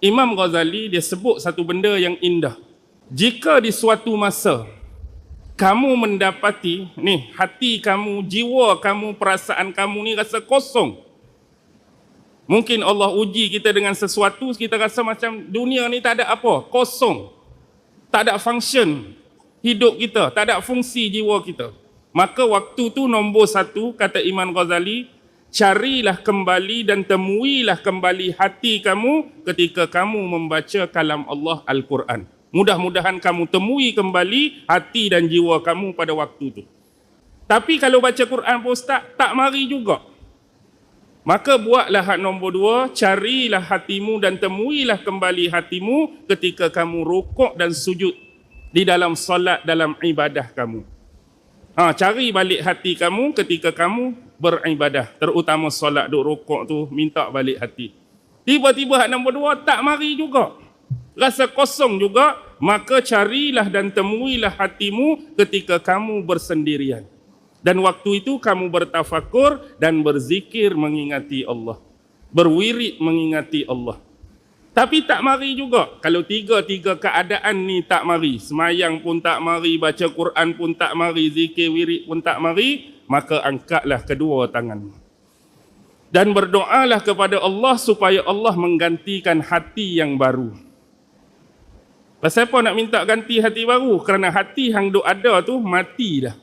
Imam Ghazali dia sebut satu benda yang indah. Jika di suatu masa kamu mendapati ni hati kamu, jiwa kamu, perasaan kamu ni rasa kosong. Mungkin Allah uji kita dengan sesuatu, kita rasa macam dunia ni tak ada apa, kosong. Tak ada function hidup kita, tak ada fungsi jiwa kita. Maka waktu tu nombor satu, kata Imam Ghazali, carilah kembali dan temuilah kembali hati kamu ketika kamu membaca kalam Allah Al-Quran. Mudah-mudahan kamu temui kembali hati dan jiwa kamu pada waktu tu. Tapi kalau baca Quran pun Ustaz, tak mari juga. Maka buatlah hak nombor dua, carilah hatimu dan temuilah kembali hatimu ketika kamu rukuk dan sujud di dalam solat, dalam ibadah kamu. Cari balik hati kamu ketika kamu beribadah, terutama solat duk rukuk tu, minta balik hati. Tiba-tiba hak nombor dua tak mari juga, rasa kosong juga, maka carilah dan temuilah hatimu ketika kamu bersendirian. Dan waktu itu kamu bertafakur dan berzikir mengingati Allah, berwirid mengingati Allah. Tapi tak mari juga. Kalau tiga-tiga keadaan ni tak mari, semayang pun tak mari, baca Quran pun tak mari, zikir wirid pun tak mari, maka angkatlah kedua tangan dan berdoalah kepada Allah supaya Allah menggantikan hati yang baru. Pasal apa nak minta ganti hati baru? Kerana hati yang duk ada tu mati dah.